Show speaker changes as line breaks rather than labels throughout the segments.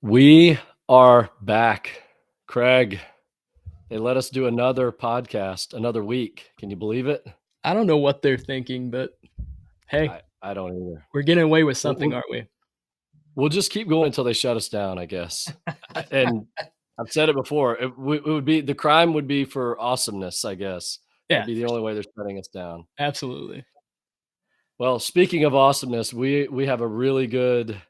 We are back. Craig, they let us do another podcast, another week. Can you believe it?
I don't know what they're thinking, but hey,
I don't either.
we're getting away with
We'll,
something,
we'll,
aren't we?
we'll just keep going until they shut us down, I guess. And I've said it before. It would be the crime would be for awesomeness, I guess. That'd
Yeah,
be the only way they're shutting us down.
absolutely.
Well, speaking of awesomeness, we have a really good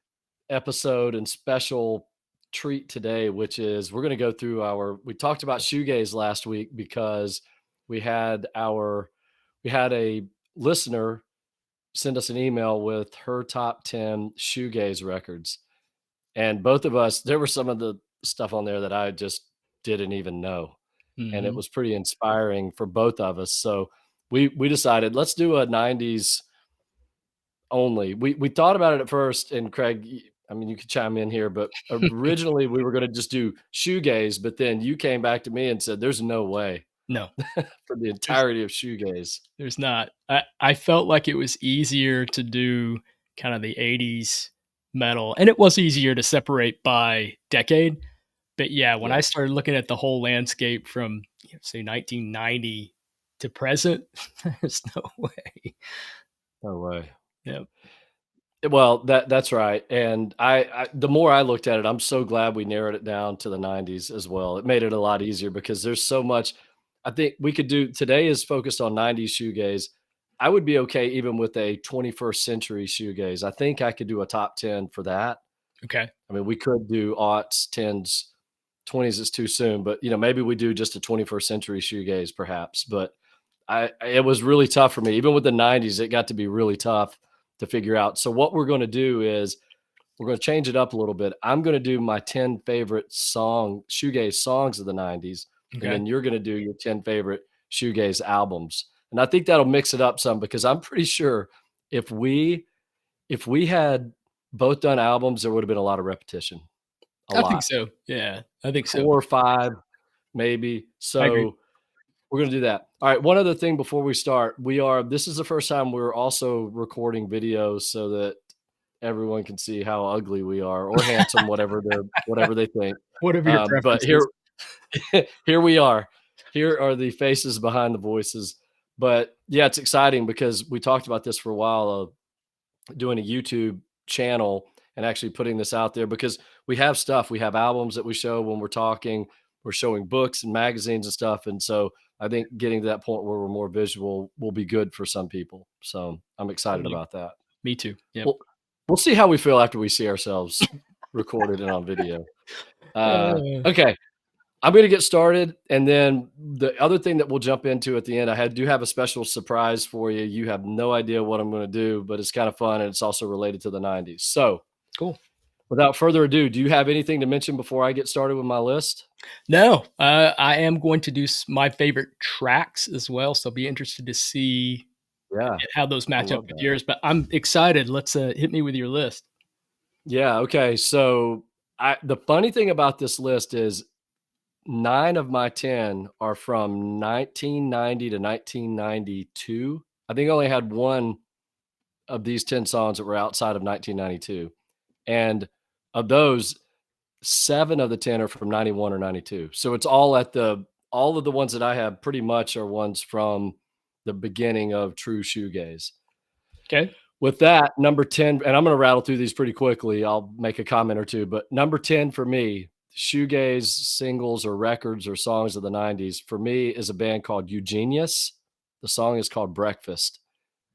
episode and special treat today, which is we're going to go through we talked about shoegaze last week because we had a listener send us an email with her top 10 shoegaze records. And both of us, there was some of the stuff on there that I just didn't even know. And it
Mhm.
was pretty inspiring for both of us. So we decided let's do a 90's only. We thought about it at first, and Craig, I mean, you could chime in here, but originally we were going to just do shoegaze, but then you came back to me and said, "There's no way
No,
for the
there's
entirety of shoegaze."
there's not. I felt like it was easier to do kind of the 80s metal, and it was easier to separate by decade. But yeah, when I
Yeah,
started looking at the whole landscape from say 1990 to present, there's no way.
no way.
Yeah.
Well, that's right. And the more I looked at it, I'm so glad we narrowed it down to the 90's as well. It made it a lot easier because there's so much. I think we could do today is focused on 90's shoegaze. I would be okay even with a 21st century shoegaze. I think I could do a top 10 for that.
Okay.
I mean, we could do aughts, 10s, 20s is too soon, but maybe we do just a 21st century shoegaze perhaps. But it was really tough for me. Even with the 90's, it got to be really tough to figure out. So what we're going to do is we're going to change it up a little bit. I'm going to do my 10 favorite shoegaze songs of the 90's, and
Okay.
then you're going to do your 10 favorite shoegaze albums. And I think that'll mix it up some because I'm pretty sure if we had both done albums, there would have been a lot of repetition. A
I think
lot.
so. Yeah, I think so.
4 or 5 maybe.
I agree.
So we're gonna do that. All right. One other thing before we start, this is the first time we're also recording videos so that everyone can see how ugly we are or handsome, whatever they think.
Whatever your
But
preference is.
here we are. Here are the faces behind the voices. But yeah, it's exciting because we talked about this for a while of doing a YouTube channel and actually putting this out there because we have stuff. We have albums that we show when we're talking. We're showing books and magazines and stuff. And so I think getting to that point where we're more visual will be good for some people. So I'm excited
Totally.
about that.
Me too. Yep.
We'll see how we feel after we see ourselves recorded and on video.
Uh,
Okay. I'm going to get started. And then the other thing that we'll jump into at the end, do have a special surprise for you. You have no idea what I'm going to do, but it's kind of fun. And it's also related to the 90's. So
cool.
without further ado, do you have anything to mention before I get started with my list?
No, I am going to do my favorite tracks as well. So I'll be interested to see
Yeah.
how those
I
match up
love
with
that.
yours. But I'm excited. Let's hit me with your list.
Yeah. Okay. So the funny thing about this list is 9 of my 10 are from 1990 to 1992. I think I only had one of these 10 songs that were outside of 1992. And of those, 7 of the 10 are from 91 or 92. So it's all of the ones that I have pretty much are ones from the beginning of true shoegaze.
Okay.
With that, number 10, and I'm going to rattle through these pretty quickly. I'll make a comment or two, but number 10 for me, shoegaze singles or records or songs of the 90's for me is a band called Eugenius. The song is called Breakfast.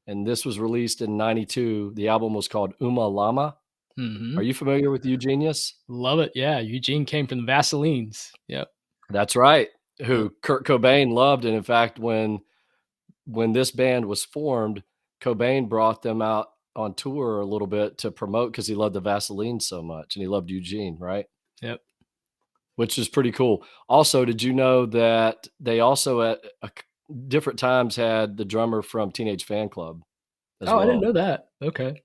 And this was released in 92. The album was called Uma Lama.
Mm-hmm.
Are you familiar with Eugenius?
Love it. Yeah. Eugene came from the Vaselines. Yep.
That's right. Who Kurt Cobain loved. And in fact, when this band was formed, Cobain brought them out on tour a little bit to promote because he loved the Vaseline so much and he loved Eugene, right?
Yep.
Which is pretty cool. Also, did you know that they also at different times had the drummer from Teenage Fan Club as
Oh, I didn't
well?
know that. Okay.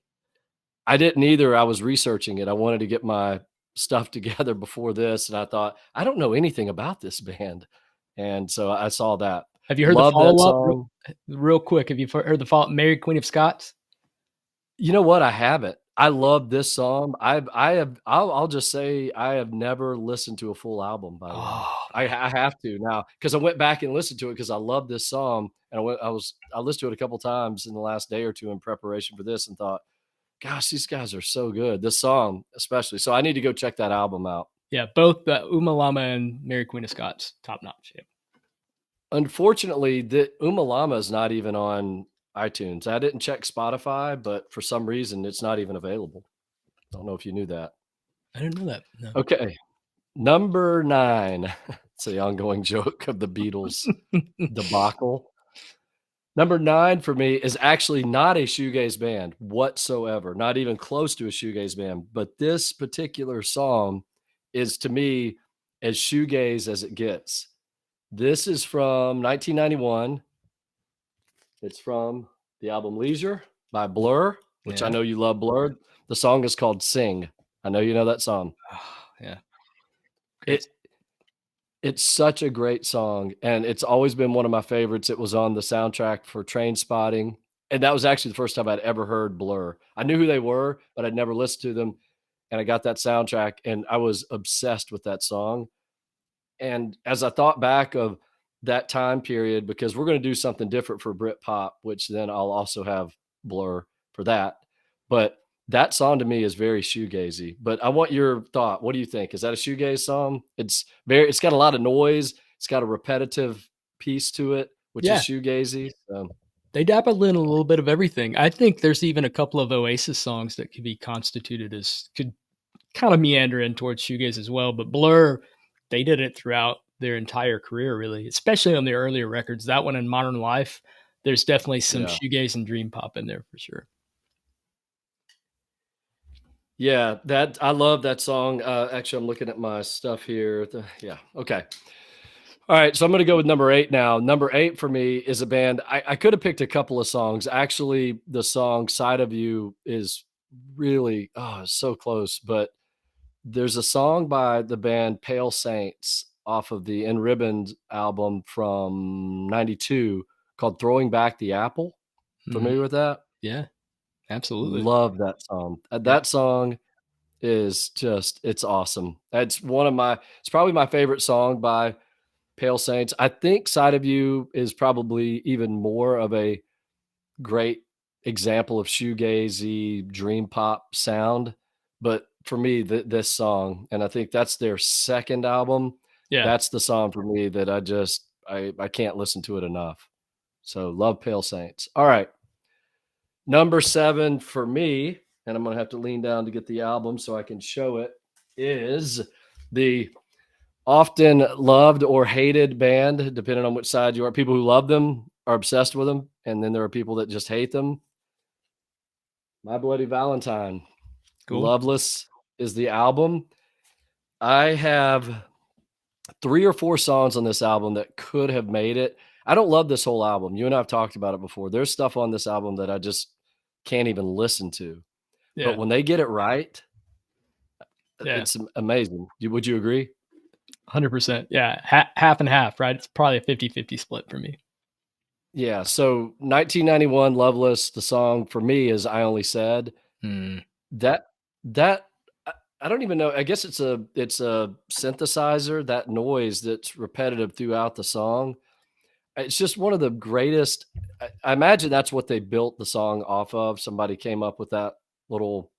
I didn't either. I was researching it. I wanted to get my stuff together before this, and I thought, I don't know anything about this band. And so I saw that.
Have you heard the
Love that
follow up
song.
real quick? Have you heard the follow up, Mary Queen of Scots?
You know what? I haven't. I love this song. I'll just say I have never listened to a full album by them.
Oh,
I have to now because I went back and listened to it because I love this song, and I listened to it a couple times in the last day or two in preparation for this and thought, "Gosh, these guys are so good." This song especially. So I need to go check that album out.
yeah, both Uma Lama and Mary Queen of Scots, top notch. Yeah.
Unfortunately, the Uma Lama is not even on iTunes. I didn't check Spotify, but for some reason, it's not even available. Don't know if you knew that.
I didn't know that. No.
Okay. Number 9. It's the ongoing joke of the Beatles debacle. Number 9 for me is actually not a shoegaze band whatsoever, not even close to a shoegaze band, but this particular song is to me as shoegaze as it gets. This is from 1991. It's from the album Leisure by Blur, which I
Yeah.
know you love Blur. The song is called Sing. I know you know that song.
Oh, yeah. Great.
It It's such a great song, and it's always been one of my favorites. It was on the soundtrack for Trainspotting, and that was actually the first time I'd ever heard Blur. I knew who they were, but I'd never listened to them, and I got that soundtrack, and I was obsessed with that song. And as I thought back of that time period, because we're gonna do something different for Britpop, which then I'll also have Blur for that. But that song to me is very shoegazy. But I want your thought. What do you think? Is that a shoegaze song? It's got a lot of noise. It's got a repetitive piece to it, which is
Yeah.
shoegazy.
They dabble in a little bit of everything. I think there's even a couple of Oasis songs that could be constituted as could kind of meander in towards shoegaze as well. But Blur, they did it throughout their entire career, really, especially on the earlier records. That one in Modern Life, there's definitely some
Yeah.
shoegaze and dream pop in there for sure.
Yeah, that I love that song. Actually, I'm looking at my stuff here. Yeah, okay. All right, so I'm gonna go with number 8 now. Number 8 for me is a band. I could have picked a couple of songs. Actually, the song "Side of You" is really so close. But there's a song by the band Pale Saints off of the In Ribbons album from '92 called "Throwing Back the Apple."
Mhm.
Familiar with that?
Yeah, absolutely.
Love that song.
Yeah.
That song is just it's awesome. It's probably my favorite song by Pale Saints. I think Side of You is probably even more of a great example of shoegazy dream pop sound, but for me, this song, and I think that's their second album,
Yeah.
that's the song for me that I can't listen to it enough. So, love Pale Saints. All right. Number 7 for me, and I'm gonna have to lean down to get the album so I can show it, is the often loved or hated band, depending on which side you are. People who love them are obsessed with them, and then there are people that just hate them. My Bloody Valentine.
Cool.
Loveless is the album. I have 3 or 4 songs on this album that could have made it. I don't love this whole album. You and I have talked about it before. There's stuff on this album that I just can't even listen to. But
Yeah.
when they get it right,
Yeah.
it's amazing. Would you agree?
100%. Yeah. Half and half, right? It's probably a 50-50 split for me.
Yeah, so 1991 Loveless, the song for me is I Only Said.
Mm.
That that I don't even know. I guess it's a synthesizer, that noise that's repetitive throughout the song. It's just one of the greatest. I imagine that's what they built the song off of. Somebody came up with that little,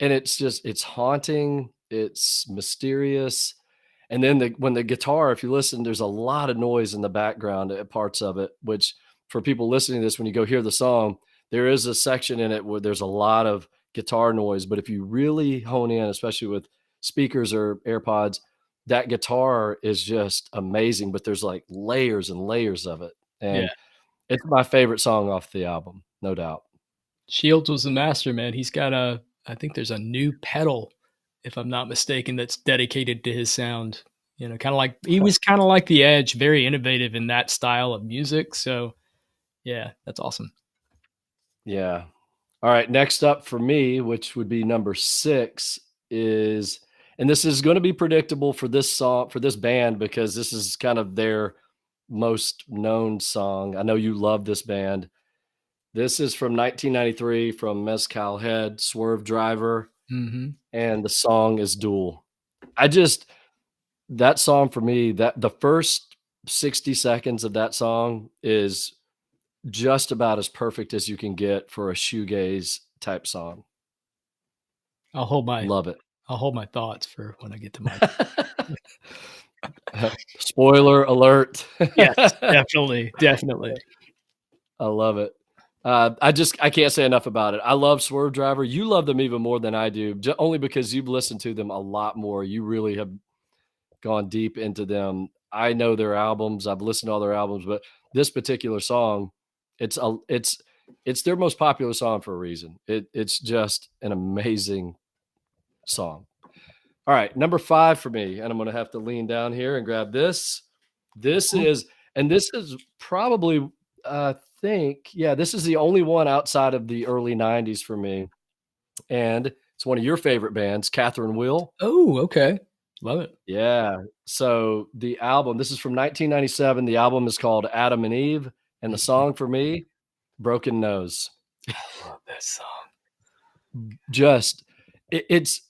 and it's haunting, it's mysterious. And then when the guitar, if you listen, there's a lot of noise in the background at parts of it, which for people listening to this, when you go hear the song, there is a section in it where there's a lot of guitar noise. But if you really hone in, especially with speakers or AirPods, that guitar is just amazing. But there's like layers and layers of it.
Yeah.
And it's my favorite song off the album, no doubt.
Shields was the master, man. He's got I think there's a new pedal, if I'm not mistaken, that's dedicated to his sound. You know, kind of like he was kind of like the Edge, very innovative in that style of music. So, yeah, that's awesome.
Yeah. All right, next up for me, which would be number 6, is and this is gonna be predictable for this song for this band because this is kind of their most known song. I know you love this band. This is from 1993 from Mezcal Head, Swerve Driver,
Mhm.
and the song is Duel. I just that song for me, that the first 60 seconds of that song is just about as perfect as you can get for a shoegaze type song.
I'll hold my
Love it.
I'll hold my thoughts for when I get to my
Spoiler alert.
Yes, definitely, definitely.
I love it. I can't say enough about it. I love Swerve Driver. You love them even more than I do, only because you've listened to them a lot more. You really have gone deep into them. I know their albums. I've listened to all their albums, but this particular song, it's a it's their most popular song for a reason. It's just an amazing song. All right, number 5 for me, and I'm gonna have to lean down here and grab this. This
Mhm.
is and this is probably, think yeah, this is the only one outside of the early '90s for me, and it's one of your favorite bands, Catherine Wheel.
Oh, okay. Love it.
Yeah, so the album this is from 1997, the album is called Adam and Eve, and the
Mhm.
song for me, Broken Nose.
I love that song.
Just it's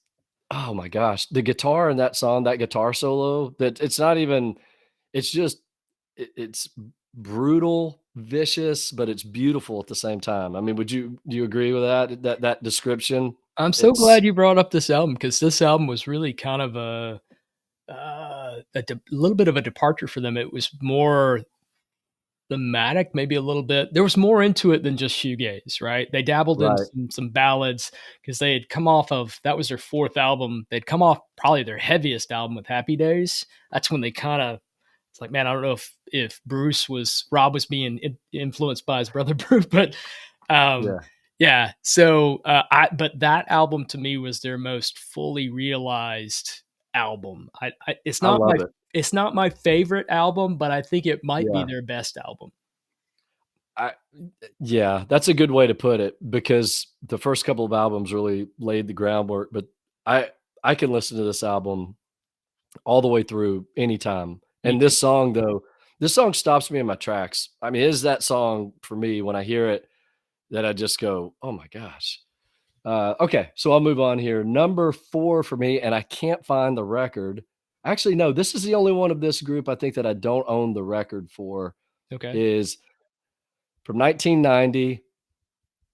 oh my gosh, the guitar in that song, that guitar solo, that it's not even it's just it's brutal, vicious, but it's beautiful at the same time. I mean, do you agree with that description?
I'm so
It's
glad you brought up this album because this album was really kind of a little bit of a departure for them. It was more thematic, maybe a little bit. There was more into it than just shoegaze, right? They dabbled in
right.
some ballads because they had come off of that was their fourth album. They'd come off probably their heaviest album with Happy Days. That's when they kind of it's like, man, I don't know if Rob was being influenced by his brother Bruce, but um,
Yeah,
yeah. So but that album to me was their most fully realized album.
I love it.
It's not my favorite album, but I think it might be
Yeah.
their best album.
I yeah, that's a good way to put it because the first couple of albums really laid the groundwork, but I I can listen to this album all the way through anytime.
Me
And
too.
this song though, this song stops me in my tracks. I mean, it is that song for me when I hear it that I just go, "Oh my gosh." Okay, so I'll move on here. Number 4 for me, and I can't find the record. Actually, no, this is the only one of this group I think that I don't own the record for,
Okay.
is from 1990.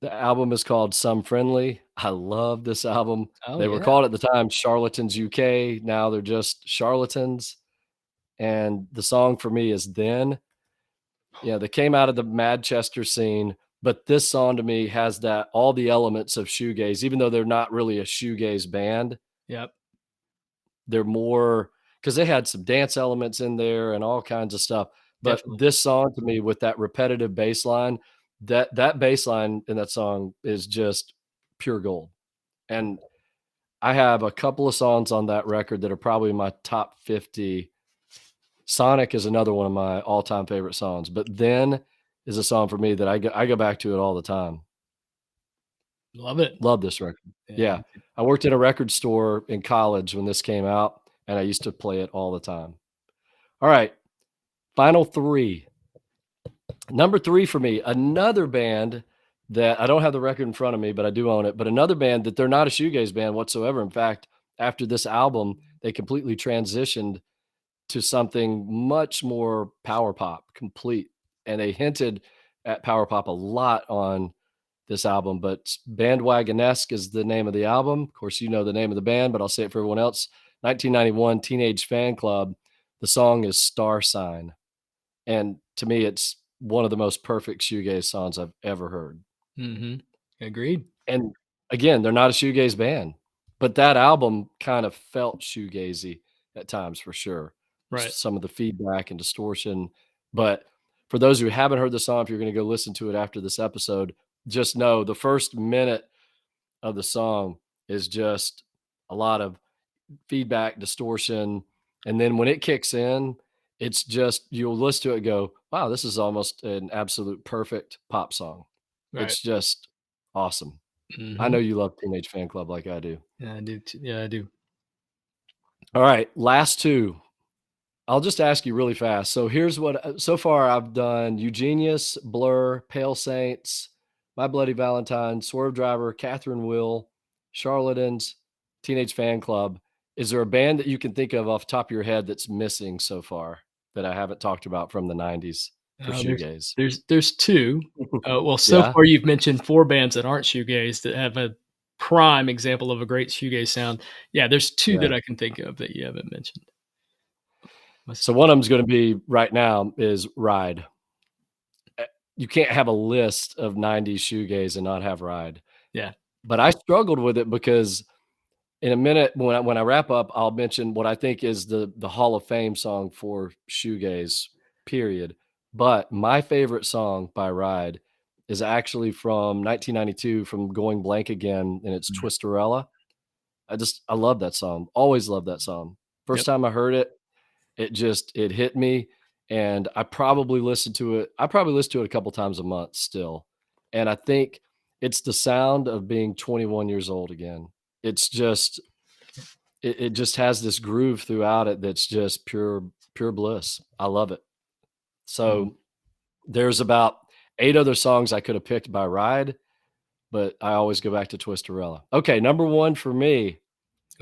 The album is called Some Friendly. I love this album.
Oh
They were
yeah.
called at the time Charlatans UK. Now they're just Charlatans. And the song for me is Then. Yeah, they came out of the Manchester scene, but this song to me has that all the elements of shoegaze, even though they're not really a shoegaze band.
Yep.
They're more because they had some dance elements in there and all kinds of stuff. But
Definitely.
this song to me with that repetitive bass line, that bass line in that song is just pure gold. And I have a couple of songs on that record that are probably my top 50. Sonic is another one of my all-time favorite songs, but Then is a song for me that I go back to it all the time.
Love it.
Love this record.
Yeah.
Yeah. I worked at a record store in college when this came out, and I used to play it all the time. All right, final 3. Number 3 for me, another band that I don't have the record in front of me, but I do own it, but another band that they're not a shoegaze band whatsoever. In fact, after this album, they completely transitioned to something much more power pop, complete, and they hinted at power pop a lot on this album, but Bandwagonesque is the name of the album. Of course, you know the name of the band, but I'll say it for everyone else. 1991 Teenage Fan Club. The song is Star Sign. And to me, it's one of the most perfect shoegaze songs I've ever heard.
Mhm. Agreed.
And again, they're not a shoegaze band, but that album kind of felt shoegazy at times for sure.
Right.
Some of the feedback and distortion. But for those who haven't heard the song, if you're going to go listen to it after this episode, just know the first minute of the song is just a lot of feedback, distortion. And then when it kicks in, it's just you'll listen to it and go, wow, this is almost an absolute perfect pop song.
Right.
It's just awesome. I know
Mhm.
you love Teenage Fan Club like I do.
Yeah, I do too. Yeah, I do.
All right, last 2. I'll just ask you really fast. So here's what so far I've done Eugenius, Blur, Pale Saints, My Bloody Valentine, Swerve Driver, Catherine Will, Charlatans, Teenage Fan Club. Is there a band that you can think of off the top of your head that's missing so far that I haven't talked about from the 90's for
There's
shoegaze?
there's 2. Well, so
Yeah?
far you've mentioned 4 bands that aren't shoegaze that have a prime example of a great shoegaze sound. Yeah, there's 2
Yeah.
that I can think of that you haven't mentioned.
So one of them's gonna be right now is Ride. You can't have a list of 90's shoegaze and not have Ride.
Yeah.
But I struggled with it because in a minute, when I wrap up, I'll mention what I think is the Hall of Fame song for shoegaze, period. But my favorite song by Ride is actually from 1992 from Going Blank Again, and it's
Mhm.
Twisterella. I love that song. Always loved that song. First
Yep.
time I heard it, it hit me, and I probably listen to it a couple times a month still, and I think it's the sound of being 21 years old again. It's just it just has this groove throughout it that's just pure bliss. I love it.
Mhm.
So, there's about 8 other songs I could have picked by Ride, but I always go back to Twisterella. Okay, number 1 for me,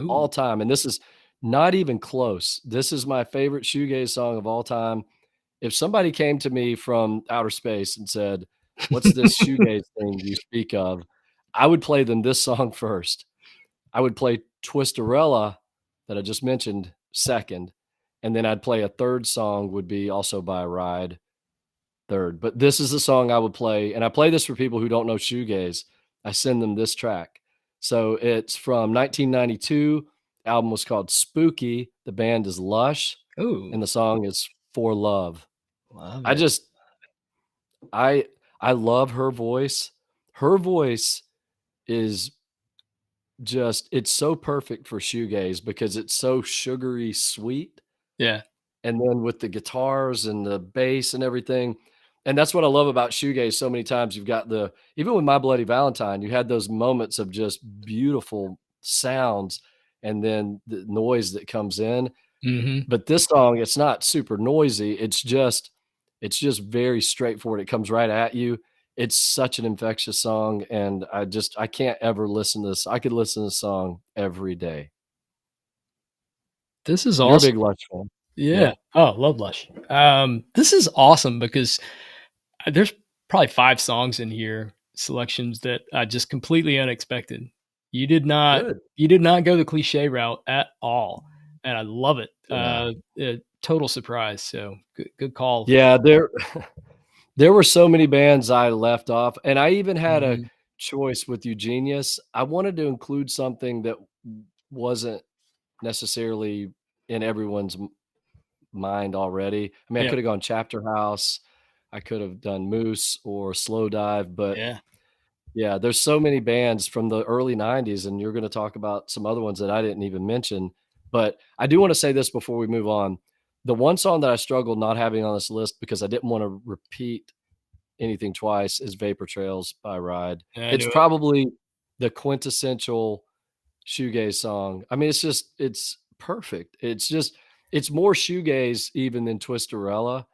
all
Ooh.
time, and this is not even close. This is my favorite shoegaze song of all time. If somebody came to me from outer space and said, "What's this shoegaze thing you speak of?" I would play them this song first. I would play Twisterella that I just mentioned second, and then I'd play a third song would be also by Ride third. But this is the song I would play, and I play this for people who don't know shoegaze. I send them this track. So it's from 1992. Album was called Spooky. The band is Lush,
Ooh,
and the song is For Love.
love
I
it.
just I I love her voice. Her voice is just it's so perfect for shoegaze because it's so sugary sweet,
Yeah.
and then with the guitars and the bass and everything, and that's what I love about shoegaze so many times. You've got the even with My Bloody Valentine, you had those moments of just beautiful sounds and then the noise that comes in.
Mhm.
But this song, it's not super noisy, it's just very straightforward, it comes right at you. It's such an infectious song, and I can't ever listen to this. I could listen to this song every day.
This is
You're a
awesome.
big Lush fan.
Yeah.
Yeah,
Oh, love Lush. This is awesome because there's probably 5 songs in here, selections that are just completely unexpected. You did not
good.
you did not go the cliché route at all, and I love it.
Yeah.
Total surprise, so good call.
Yeah, there were so many bands I left off, and I even had a
Mhm.
choice with Eugenius. I wanted to include something that wasn't necessarily in everyone's mind already. I mean, I
Yep.
could have gone Chapter House, I could have done Moose or Slow Dive, but
Yeah.
yeah, there's so many bands from the early 90's, and you're gonna talk about some other ones that I didn't even mention, but I do wanna say this before we move on. The one song that I struggled not having on this list because I didn't wanna repeat anything twice is Vapor Trails by Ride.
Yeah, I
It's
knew it.
probably the quintessential shoegaze song. I mean, it's perfect. It's more shoegaze even than Twisterella,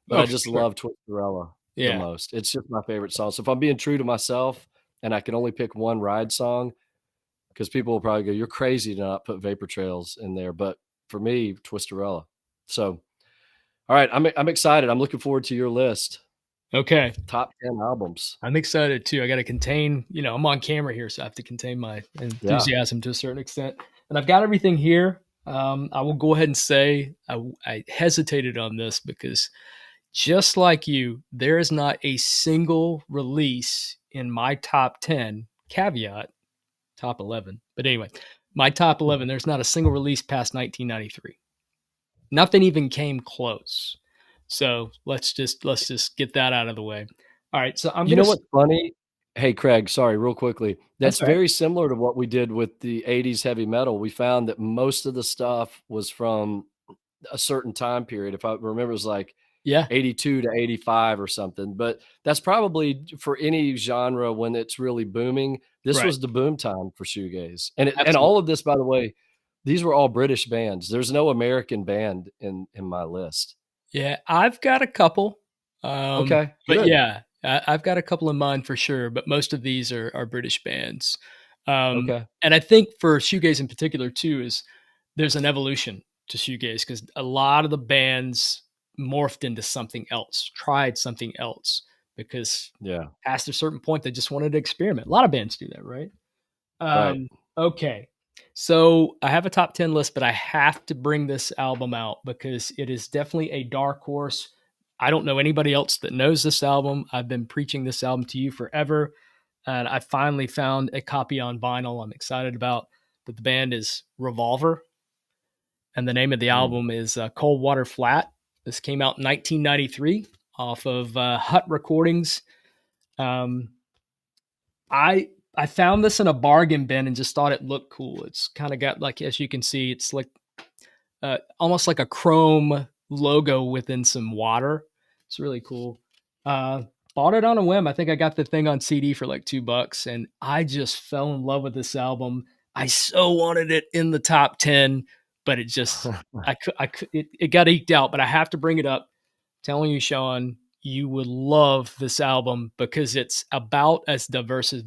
but
Oh,
I
for
just
sure.
love Twisterella the
Yeah.
most. It's just my favorite song. So if I'm being true to myself and I can only pick one Ride song, because people will probably go, "You're crazy to not put Vapor Trails in there," but for me, Twisterella. So, all right, I'm excited. I'm looking forward to your list.
Okay.
Top 10 albums.
I'm excited too. I gotta contain, I'm on camera here, so I have to contain my
Yeah.
enthusiasm to a certain extent. And I've got everything here. I will go ahead and say I hesitated on this because just like you, there is not a single release in my top 10, caveat, top 11. But anyway, my top 11, there's not a single release past 1993. Nothing even came close. So let's just get that out of the way. All right, so I'm
You
gonna.
know what's funny? Hey, Craig, sorry, real quickly.
That's
That's
all right.
very similar to what we did with the 80's heavy metal. We found that most of the stuff was from a certain time period. If I remember, it was like
Yeah,
82 to 85 or something. But that's probably for any genre when it's really booming. This
right.
was the boom time for shoegaze. And
Absolutely.
all of this, by the way, these were all British bands. There's no American band in my list.
Yeah, I've got a couple.
Okay,
But
good.
yeah, I've got a couple in mind for sure, but most of these are British bands.
Okay.
And I think for shoegaze in particular too is there's an evolution to shoegaze because a lot of the bands morphed into something else, tried something else because
Yeah.
past a certain point they just wanted to experiment. A lot of bands do that, right?
Right.
Okay. So I have a top 10 list, but I have to bring this album out because it is definitely a dark horse. I don't know anybody else that knows this album. I've been preaching this album to you forever. And I finally found a copy on vinyl I'm excited about. But the band is Revolver. And the name of the
Mm.
album is Cold Water Flat. This came out in 1993 off of Hut Recordings. Um, I found this in a bargain bin and just thought it looked cool. It's kind of got like, as you can see, it's like almost like a chrome logo within some water. It's really cool. Uh, Bought it on a whim. I think I got the thing on CD for like $2, and I just fell in love with this album. I so wanted it in the top 10, but it just it got eked out. But I have to bring it up. Telling you, Shawn, you would love this album because it's about as diverse as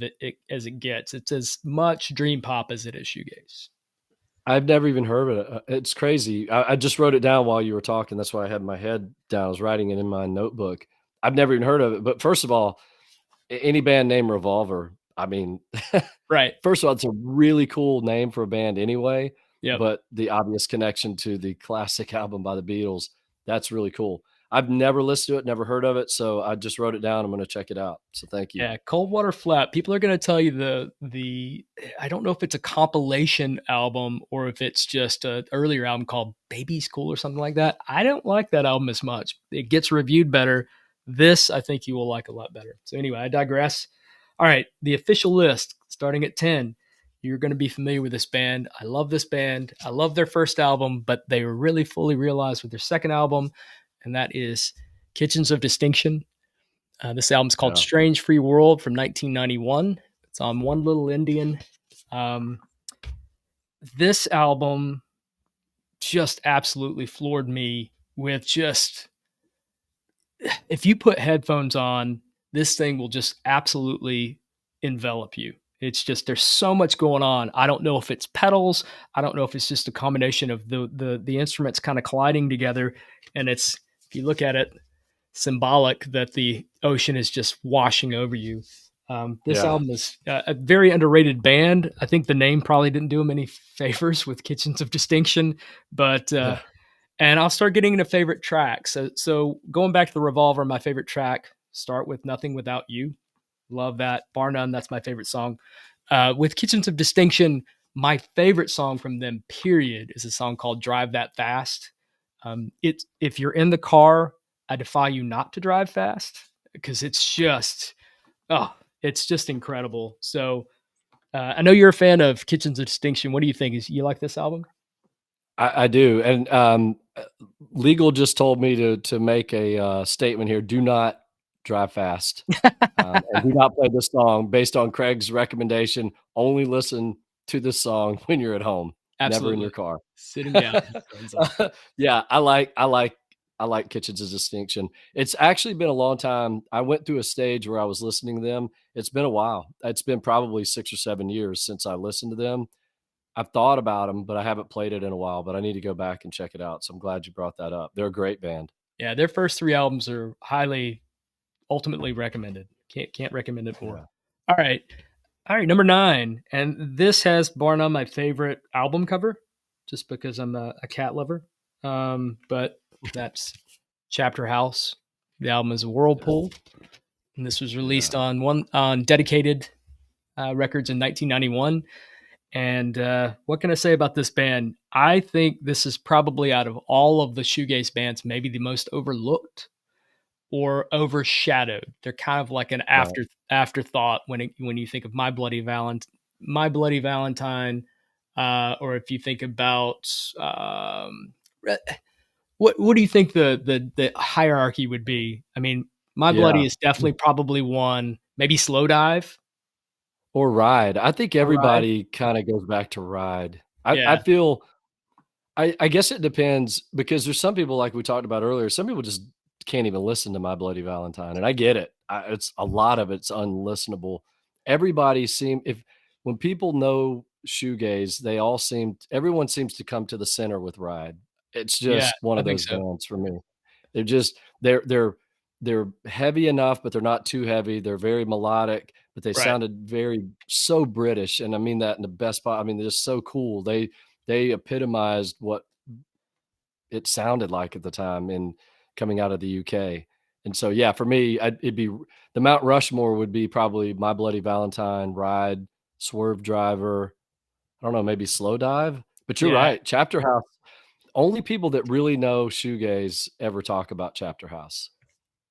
it gets. It's as much dream pop as it is shoegaze.
I've never even heard of it. It's crazy. I just wrote it down while you were talking. That's why I had my head down. I was writing it in my notebook. I've never even heard of it. But first of all, any band named Revolver, I mean,
Right.
first of all, it's a really cool name for a band anyway.
Yep.
But the obvious connection to the classic album by the Beatles, that's really cool. I've never listened to it, never heard of it. So I just wrote it down. I'm going to check it out. So thank you.
Yeah, Cold Water Flat. People are going to tell you the I don't know if it's a compilation album or if it's just an earlier album called Baby's Cool or something like that. I don't like that album as much. It gets reviewed better. This I think you will like a lot better. So anyway, I digress. All right, the official list starting at 10. You're going to be familiar with this band. I love this band. I love their first album, but they were really fully realized with their second album, and that is Kitchens of Distinction. This album's called
Yeah.
Strange Free World from 1991. It's on One Little Indian. Um, this album just absolutely floored me with just, if you put headphones on, this thing will just absolutely envelop you. It's just there's so much going on. I don't know if it's pedals. I don't know if it's just a combination of the instruments kind of colliding together. And it's, if you look at it, symbolic that the ocean is just washing over you. This
Yeah.
album is a very underrated band. I think the name probably didn't do them any favors with Kitchens of Distinction, but
Yeah.
and I'll start getting into favorite tracks. So going back to the Revolver, my favorite track, start with Nothing Without You. Love that. Bar none, that's my favorite song. With Kitchens of Distinction, my favorite song from them, period, is a song called Drive That Fast. It's if you're in the car, I defy you not to drive fast because it's just incredible. So I know you're a fan of Kitchens of Distinction. What do you think? Is you like this album?
I do. And legal just told me to make a statement here. Do not drive fast. And do not play this song based on Craig's recommendation. Only listen to this song when you're at home, never in your
Absolutely.
car.
Sitting down. Headphones on.
Yeah, I like Kitchens of Distinction. It's actually been a long time. I went through a stage where I was listening to them. It's been a while. It's been probably 6 or 7 years since I listened to them. I've thought about them, but I haven't played it in a while, but I need to go back and check it out. So I'm glad you brought that up. They're a great band.
Yeah, their first three albums are highly ultimately recommended. Can't recommend it more.
Yeah.
All right. All right, number 9. And this has bar none my favorite album cover, just because I'm a cat lover. But that's Chapter House. The album is Whirlpool. And this was released
Yeah.
on Dedicated Records in 1991. And what can I say about this band? I think this is probably out of all of the shoegaze bands, maybe the most overlooked or overshadowed. They're kind of like an
Right.
afterthought when you think of My Bloody Valentine, or if you think about re- what do you think the hierarchy would be? I mean, My Bloody
Yeah.
is definitely probably one. Maybe Slow Dive
Or Ride. I think
or Ride.
everybody kinda goes back to Ride. I
Yeah,
feel I guess it depends because there's some people like we talked about earlier, some people just can't even listen to My Bloody Valentine, and I get it. It's a lot of it's unlistenable. Everybody seem if when people know shoegaze, everyone seems to come to the center with Ride. It's
Yeah,
just one
I
of
think
those
so.
bands for me. They're just they're heavy enough, but they're not too heavy. They're very melodic, but they
Right.
sounded so British, and I mean that in the best part. I mean, they're just so cool. They epitomized what it sounded like at the time in coming out of the UK. And so, yeah, for me, it'd be the Mount Rushmore would be probably My Bloody Valentine, Ride, Swerve Driver. I don't know, maybe Slow Dive. But you're
Yeah.
right, Chapter House. Only people that really know shoegaze ever talk about Chapter House.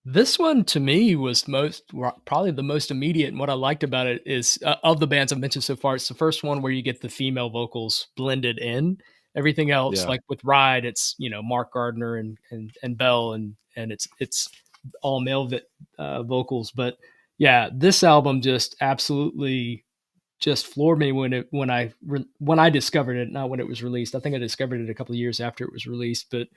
This one to me was probably the most immediate, and what I liked about it is, of the bands I've mentioned so far, it's the first one where you get the female vocals blended in. Everything else,
Yeah,
like with Ride, it's, Mark Gardner and Bell, and it's all male vocals. But yeah, this album just absolutely just floored me when I discovered it, not when it was released. I think I discovered it a couple of years after it was released, but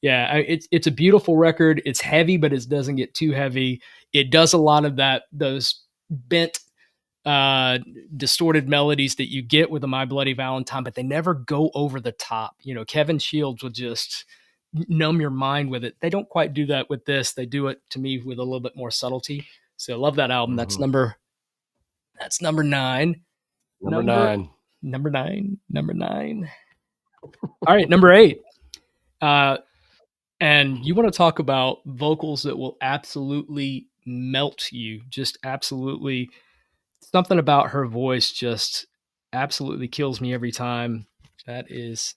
yeah, it's a beautiful record. It's heavy, but it doesn't get too heavy. It does a lot of those bent, uh, distorted melodies that you get with a My Bloody Valentine, but they never go over the top. Kevin Shields will just numb your mind with it. They don't quite do that with this. They do it to me with a little bit more subtlety. So I love that album.
mhm.
That's number nine.
Number
Number
9.
number 9, number 9. All right, number 8. Uh, and you wanna talk about vocals that will absolutely melt you, just absolutely something about her voice just absolutely kills me every time. That is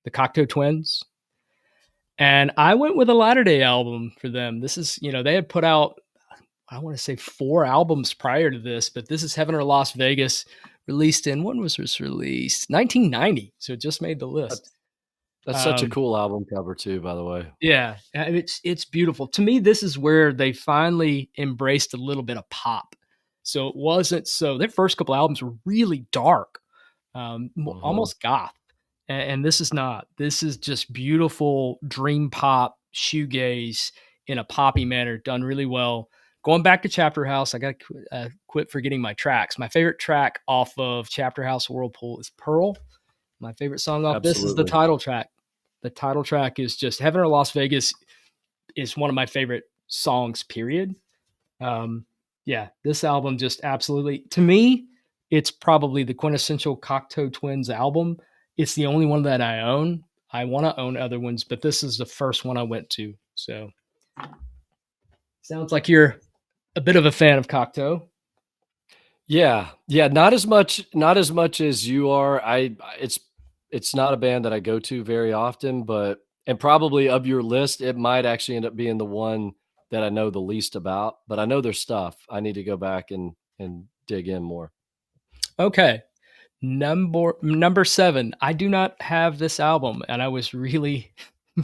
the Cocteau Twins, and I went with a latter day album for them. This is, they had put out, I wanna say 4 albums prior to this, but this is Heaven or Las Vegas, released in when was this released? 1990, so it just made the list.
That's that's such a
Um,
cool album cover too, by the way.
yeah, and it's beautiful. To me, this is where they finally embraced a little bit of pop. So it wasn't so their first couple albums were really dark,
Mhm.
almost goth, and this is not. This is just beautiful dream pop, shoegaze in a poppy manner, done really well. Going back to Chapter House, I got to quit forgetting my tracks. My favorite track off of Chapter House Whirlpool is Pearl. My favorite song off this is the
Absolutely.
title track. The title track is just Heaven or Las Vegas is one of my favorite songs, period. Um, yeah, this album just absolutely, to me, it's probably the quintessential Cocteau Twins album. It's the only one that I own. I want to own other ones, but this is the first one I went to. So sounds like you're a bit of a fan of Cocteau.
Yeah, yeah, not as much as you are. It's not a band that I go to very often, but and probably of your list, it might actually end up being the one that I know the least about, but I know their stuff. I need to go back and dig in more.
Okay. Number 7. I do not have this album, and I was really,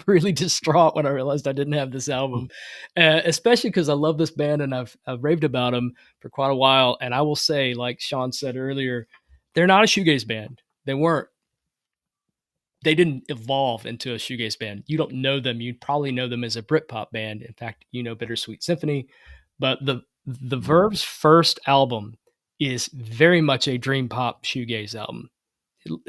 really distraught when I realized I didn't have this album, especially because I love this band and I've raved about them for quite a while. And I will say, like Shawn said earlier, they're not a shoegaze band. They weren't. They didn't evolve into a shoegaze band. You don't know them. You'd probably know them as a Britpop band. In fact, Bittersweet Symphony, but the
Mhm.
Verve's first album is very much a dream pop shoegaze album.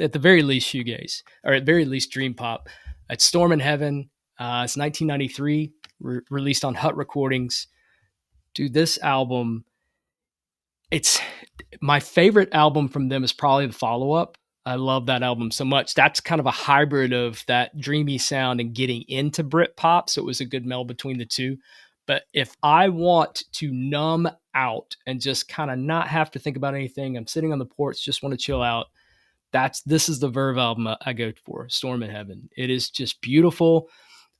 At the very least, shoegaze, or at very least, dream pop. It's Storm in Heaven. It's 1993, released on Hut Recordings. Dude, this album, it's my favorite album from them is probably the follow up. I love that album so much. That's kind of a hybrid of that dreamy sound and getting into Britpop. So it was a good meld between the two. But if I want to numb out and just kind of not have to think about anything, I'm sitting on the porch, just want to chill out. This is the Verve album I go for, Storm in Heaven. It is just beautiful.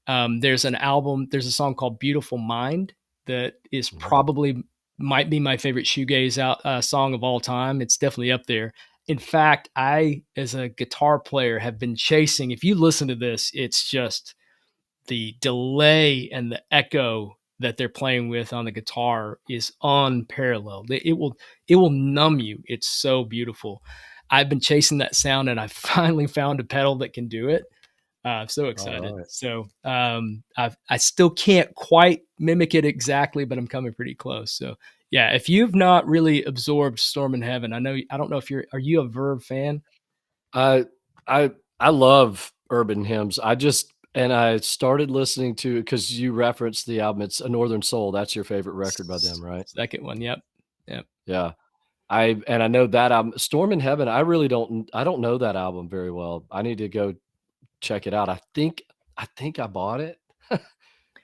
There's a song called Beautiful Mind that is
Mhm.
probably might be my favorite song of all time. It's definitely up there. In fact, I, as a guitar player, have been chasing. If you listen to this, it's just the delay and the echo that they're playing with on the guitar is unparalleled. It will numb you. It's so beautiful. I've been chasing that sound, and I finally found a pedal that can do it. I'm so
All
excited.
right.
So I still can't quite mimic it exactly, but I'm coming pretty close. So yeah, if you've not really absorbed Storm in Heaven, I don't know if are you a Verve fan?
I I I love urban hymns. I started listening to because you referenced the album. It's A Northern Soul. That's your favorite record by them, right?
Second one. Yep. Yep.
Yeah. I know that album, Storm in Heaven. I don't know that album very well. I need to go check it out. I think I bought it.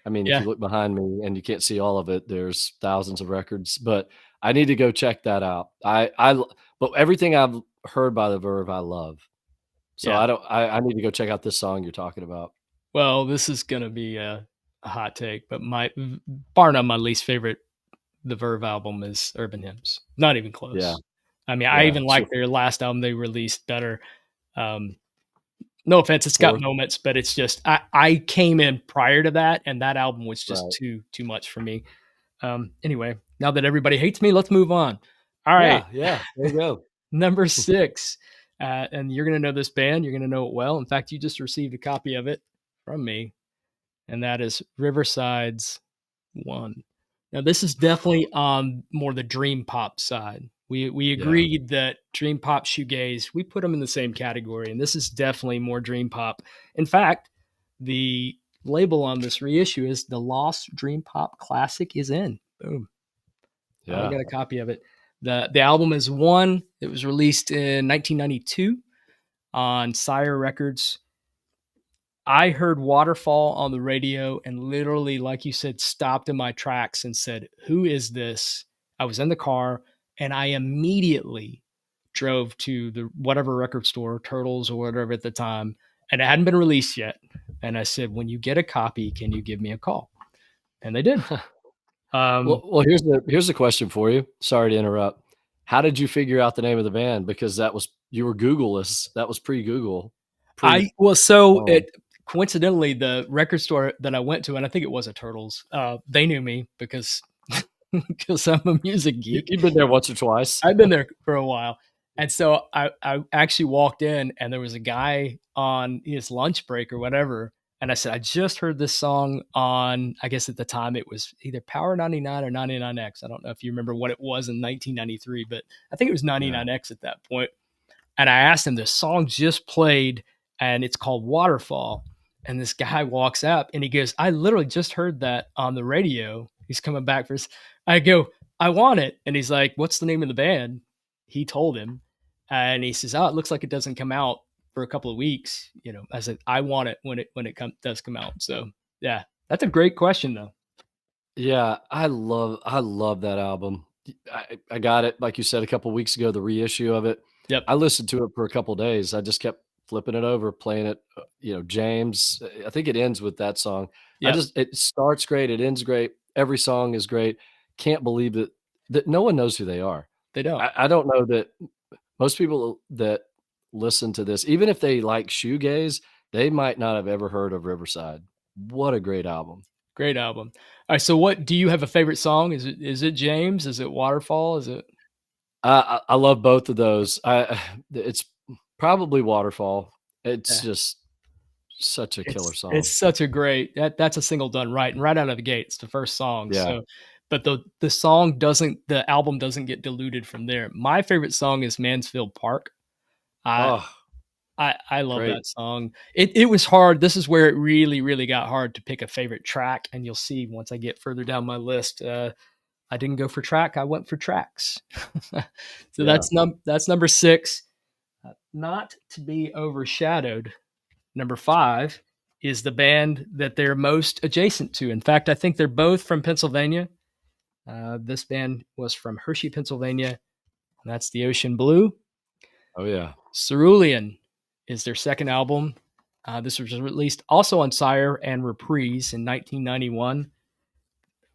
I mean, if
Yeah.
you look behind me and you can't see all of it, there's thousands of records, but I need to go check that out. But everything I've heard by the Verve, I love. So
Yeah.
I need to go check out this song you're talking about.
Well, this is gonna be a hot take, but my bar none my least favorite the Verve album is Urban Hymns. Not even
Yeah,
close. I mean, I
yeah.
even
So
like their last album they released better. Um, no offense, it's got
4th,
moments, but it's just I came in prior to that, and that album was just
right.
too much for me. Anyway, now that everybody hates me, let's move on. All right,
Yeah, yeah. There you go.
number 6, and you're gonna know this band. You're gonna know it well. In fact, you just received a copy of it from me, and that is Riverside's One. Now, this is definitely on more the dream pop side. We
Yeah.
agreed that dream pop shoegaze, we put them in the same category, and this is definitely more dream pop. In fact, the label on this reissue is the Lost Dream Pop Classic is in. Boom. I
Yeah.
got a copy of it. The album is One. It was released in 1992 on Sire Records. I heard Waterfall on the radio and literally, like you said, stopped in my tracks and said, "Who is this?" I was in the car and I immediately drove to the whatever record store, Turtles or whatever at the time, and it hadn't been released yet. And I said, "When you get a copy, can you give me a call?" And they did. Um,
Well, here's the question for you. Sorry to interrupt. How did you figure out the name of the band? Because that was you were Google-less. That was pre-Google,
I well, so
pre-phone.
it coincidentally the record store that I went to, and I think it was a Turtles. They knew me because because I'm a music geek.
You've been there once or twice.
I've been there for a while. And so I actually walked in and there was a guy on his lunch break or whatever. And I said, I just heard this song on, I guess at the time it was either Power 99 or 99X. I don't know if you remember what it was in 1993, but I think it was
Yeah.
99X at that point. And I asked him, this song just played and it's called Waterfall. And this guy walks up and he goes, I literally just heard that on the radio. He's coming back for his. I go, I want it. And he's like, what's the name of the band? He told him. And he says, oh, it looks like it doesn't come out for a couple of weeks. You know, I said, I want it when it does come out. So yeah, that's a great question though.
Yeah, I love that album. I got it, like you said, a couple weeks ago, the reissue of it.
Yep.
I listened to it for a couple days. I just kept flipping it over, playing it, James, I think it ends with that song.
Yep.
It starts great, it ends great, every song is great. Can't believe that no one knows who they are.
They don't.
I don't know that most people that listen to this, even if they like shoegaze, they might not have ever heard of Riverside. What a great album.
Great album. All right. So what do you have a favorite song? Is it James? Is it Waterfall? Is it
I love both of those. It's probably Waterfall. It's
yeah.
just such a killer
It's
song.
such a great that's a single done right, and right out of the gate, it's the first song,
Yeah.
so but the album doesn't get diluted from there. My favorite song is Mansfield Park. I
Oh,
I love
great.
that song. It was hard. This is where it really, really got hard to pick a favorite track, and you'll see once I get further down my list, I didn't go for track, I went for tracks. So
Yeah.
that's number 6. Not to be overshadowed, number 5 is the band that they're most adjacent to. In fact, I think they're both from Pennsylvania. This band was from Hershey, Pennsylvania, and that's the Ocean Blue.
Oh, yeah.
Cerulean is their second album. This was released also on Sire and Reprise in 1991.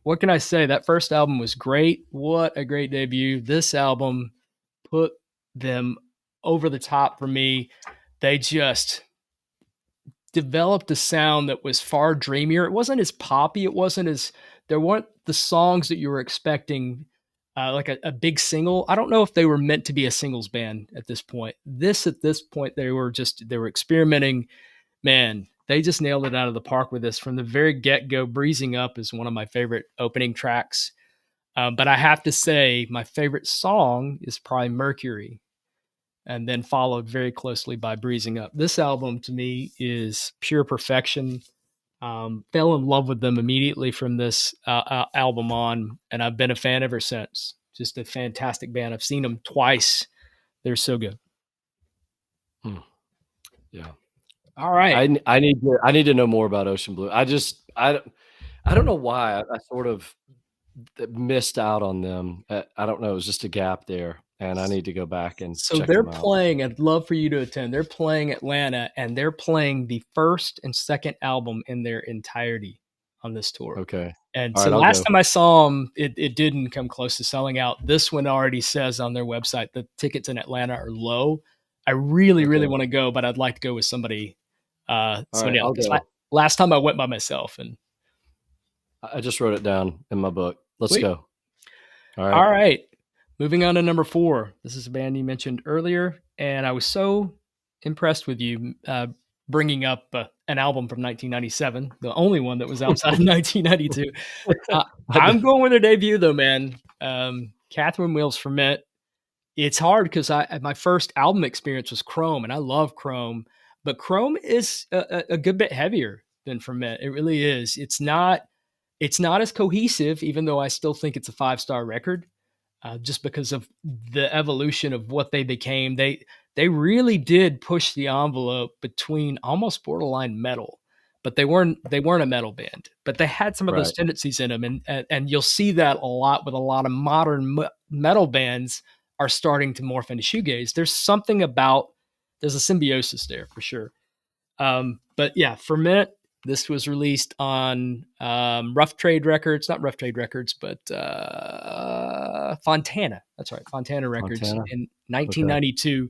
What can I say? That first album was great. What a great debut. This album put them over the top for me. They just developed a sound that was far dreamier. It wasn't as poppy. It wasn't as there weren't the songs that you were expecting, like a big single. I don't know if they were meant to be a singles band at this point. At this point, they were experimenting. Man, they just nailed it out of the park with this from the very get-go. Breezing Up is one of my favorite opening tracks. But I have to say, my favorite song is probably Mercury, and then followed very closely by Breezing Up. This album to me is pure perfection. Fell in love with them immediately from this album on, and I've been a fan ever since. Just a fantastic band. I've seen them twice. They're so good.
Yeah.
All right.
I need to know more about Ocean Blue. I don't know why I sort of missed out on them. I don't know. It was just a gap there, and I need to go back and
So
check
they're
them out.
playing, I'd love for you to attend. They're playing Atlanta, and they're playing the first and second album in their entirety on this tour.
Okay.
And
All
so
right,
the
I'll
last
go.
time I saw them, it didn't come close to selling out. This one already says on their website the tickets in Atlanta are low. I really, really
Okay.
want to go, but I'd like to go with somebody
All right,
somebody else.
I'll
'Cause
go.
last time I went by myself, and
I just wrote it down in my book. Let's
sweet.
go. All right.
All right. Moving on to number 4. This is a band you mentioned earlier, and I was so impressed with you bringing up an album from 1997, the only one that was outside of 1992. I'm going with their debut, though, man. Catherine Wheels Ferment. It's hard because my first album experience was Chrome, and I love Chrome, but Chrome is a good bit heavier than Ferment. It really is. It's not as cohesive, even though I still think it's a 5-star record, just because of the evolution of what they became. They really did push the envelope between almost borderline metal, but they weren't a metal band. But they had some of those
Right.
tendencies in them, and you'll see that a lot with a lot of modern metal bands are starting to morph into shoegaze. There's a symbiosis there for sure. But yeah, Ferment. This was released on Rough Trade Records, not Rough Trade Records, but Fontana. That's right, Fontana Records
Montana.
in
Okay.
1992.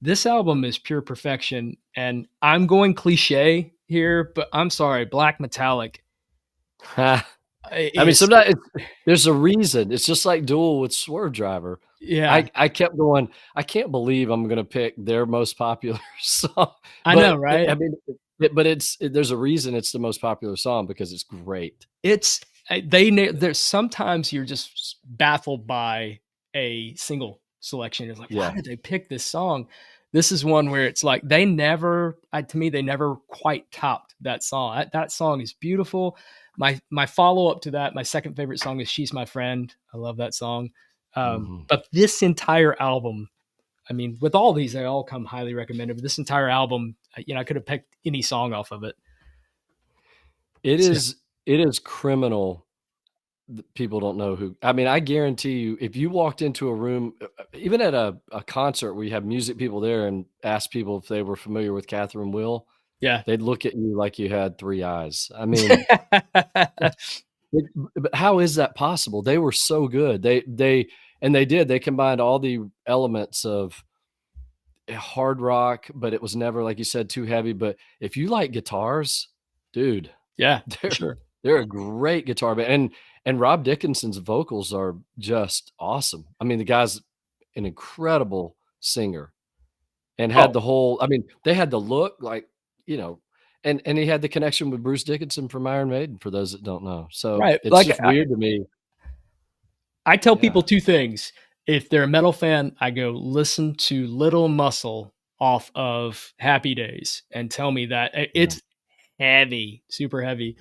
This album is pure perfection, and I'm going cliche here, but I'm sorry, Black Metallic
I mean,
is
sometimes there's a reason. It's just like Duel with Swerve Driver.
yeah,
I kept going, I can't believe I'm gonna pick their most popular song,
I know,
but
right?
I mean, there's a reason it's the most popular song because it's great.
It's there's sometimes you're just baffled by a single selection. It's like, why
Yeah.
did they pick this song? This is one where it's like to me, they never quite topped that song. That song is beautiful. My follow up to that, my second favorite song is "She's My Friend." I love that song.
Mhm.
But this entire album, I mean, with all these, they all come highly recommended. But this entire album, I could have picked any song off of it.
It
So,
is it is criminal that people don't know who. I mean, I guarantee you, if you walked into a room, even at a concert where you have music people there and asked people if they were familiar with Catherine Will,
yeah.
they'd look at you like you had 3 eyes. I mean, that's but how is that possible? They were so good. They combined all the elements of hard rock, but it was never, like you said, too heavy. But if you like guitars, dude,
Yeah, for
they're
sure.
they're a great guitar band, and Rob Dickinson's vocals are just awesome. I mean, the guy's an incredible singer and had
Oh,
the whole. I mean, they had the look like, you know, and he had the connection with Bruce Dickinson from Iron Maiden, for those that don't know. So
right.
it's
Like
just weird to me.
I tell
Yeah,
people two things. If they're a metal fan, I go listen to Little Muscle off of Happy Days and tell me that
yeah.
it's heavy, super heavy.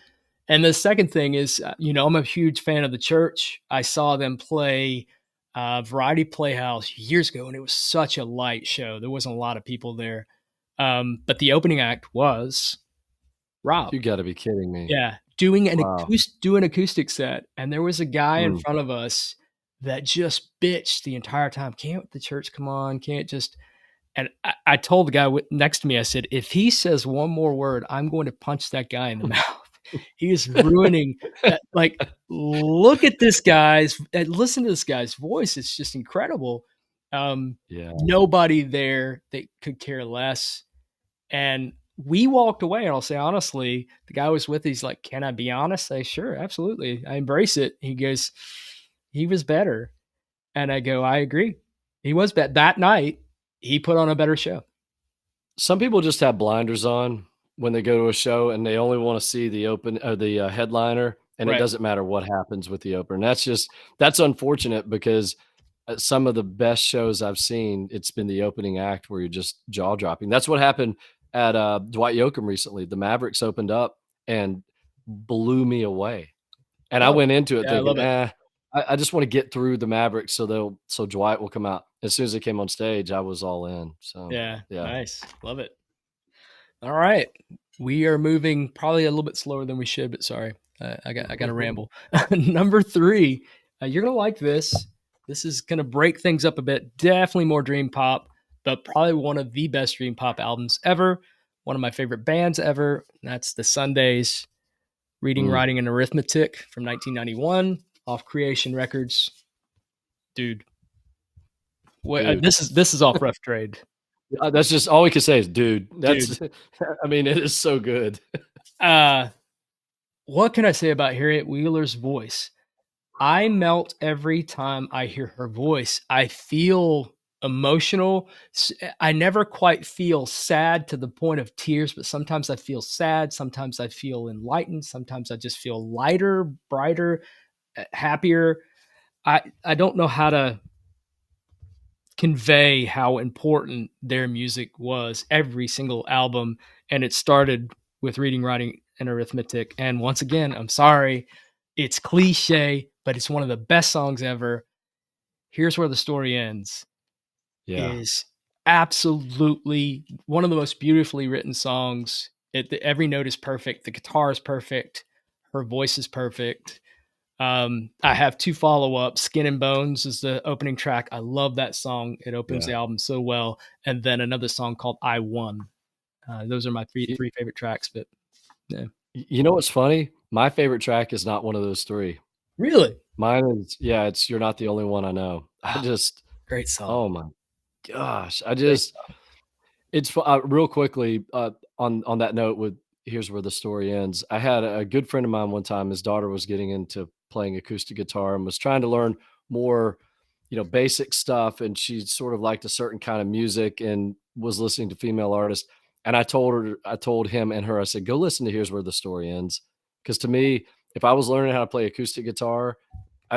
And the second thing is, I'm a huge fan of the Church. I saw them play Variety Playhouse years ago, and it was such a light show. There wasn't a lot of people there. But the opening act was Rob.
You gotta be kidding me.
Yeah, doing
Wow.
do an acoustic set, and there was a guy in
Mm.
front of us that just bitched the entire time, "Can't the church come on? Can't just." And I told the guy next to me, I said, "If he says one more word, I'm going to punch that guy in the mouth. He is ruining that, like, look at this guy's listen to this guy's voice, it's just incredible."
Yeah.
Nobody there that could care less. And we walked away, and I'll say honestly, the guy I was with, he's like, "Can I be honest?" I sure, absolutely. I embrace it. He goes, "He was better." And I go, "I agree. He was that night, he put on a better show."
Some people just have blinders on, when they go to a show and they only want to see the open or the headliner, and it
Right.
doesn't matter what happens with the opener. That's unfortunate because some of the best shows I've seen, it's been the opening act where you're just jaw dropping. That's what happened at Dwight Yoakam recently. The Mavericks opened up and blew me away. And I
Oh,
went into it
yeah, I
thinking,
love it.
I just want to get through the Mavericks so Dwight will come out. As soon as they came on stage, I was all in. So
Yeah,
yeah.
nice. Love it. All right. We are moving probably a little bit slower than we should, but sorry. I got to ramble. Number 3, you're going to like this. This is going to break things up a bit. Definitely more dream pop, but probably one of the best dream pop albums ever. One of my favorite bands ever. That's the Sundays, Reading,
Mm,
Writing, and Arithmetic from 1991 off Creation Records. Dude,
dude.
this is off Rough Trade.
That's just all we can say is, dude.
Dude.
That's, I mean, it is so good.
Uh, what can I say about Harriet Wheeler's voice? I melt every time I hear her voice. I feel emotional. I never quite feel sad to the point of tears, but sometimes I feel sad. Sometimes I feel enlightened. Sometimes I just feel lighter, brighter, happier. I don't know how to convey how important their music was, every single album. And it started with Reading, Writing, and Arithmetic. And once again, I'm sorry, it's cliche, but it's one of the best songs ever. Here's Where the Story Ends
Yeah.
is absolutely one of the most beautifully written songs. Every note is perfect. The guitar is perfect. Her voice is perfect. I have 2 follow-ups. Skin and Bones is the opening track. I love that song. It opens
Yeah.
the album so well. And then another song called I Won. Those are my
You,
three favorite tracks, but yeah.
you know what's funny? My favorite track is not one of those 3.
Really?
Mine is, yeah, it's You're Not the Only One I Know. I
Oh,
just,
great song.
oh my gosh.
Great song.
It's real quickly on that note with Here's Where the Story Ends. I had a good friend of mine one time. His daughter was getting into playing acoustic guitar and was trying to learn more, basic stuff. And she sort of liked a certain kind of music and was listening to female artists. And I told him and her, I said, go listen to Here's Where the Story Ends. Because to me, if I was learning how to play acoustic guitar,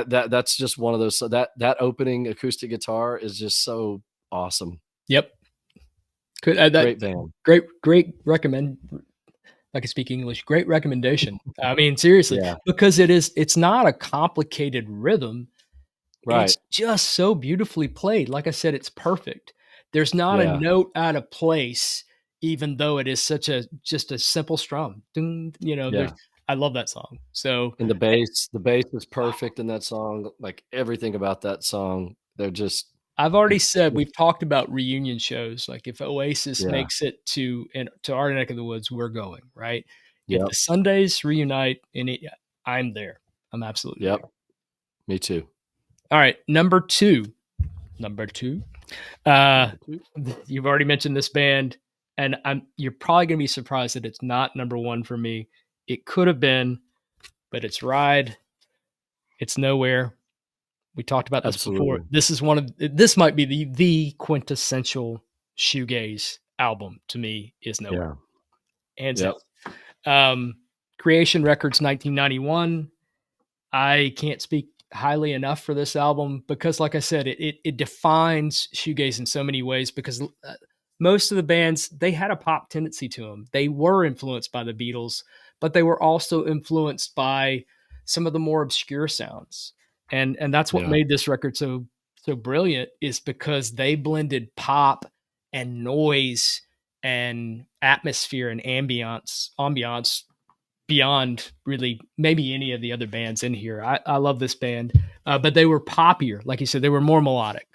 that's just one of those. So that opening acoustic guitar is just so awesome.
Yep. Could that
Great band.
great recommend I can speak English. Great recommendation. I mean, seriously,
Yeah,
because it's not a complicated rhythm.
right.
It's just so beautifully played. Like I said, it's perfect. There's not a
Yeah,
note out of place, even though it is just a simple strum. Ding, there's
yeah,
I love that song. So
and the bass is perfect in that song, like, everything about that song, they're just
I've already said
just
we've talked about reunion shows. Like if Oasis
yeah,
makes it to our neck of the woods, we're going, right? If
yep,
the Sundays reunite I'm there. I'm absolutely
yep,
there.
me too.
All right, number 2. Number 2. Uh,
Number 2.
you've already mentioned this band, and you're probably gonna be surprised that it's not number 1 for me. It could have been, but it's Ride. It's Nowhere. We talked about this before.
Absolutely.
This might be the quintessential shoegaze album to me is Nowhere,
Yeah,
hands
yep,
down. Creation Records 1991. I can't speak highly enough for this album because, like I said, it defines shoegaze in so many ways. Because most of the bands, they had a pop tendency to them. They were influenced by the Beatles, but they were also influenced by some of the more obscure sounds. And that's what
yeah,
made this record so brilliant, is because they blended pop and noise and atmosphere and ambiance beyond really maybe any of the other bands in here. I love this band, but they were poppier. Like you said, they were more melodic.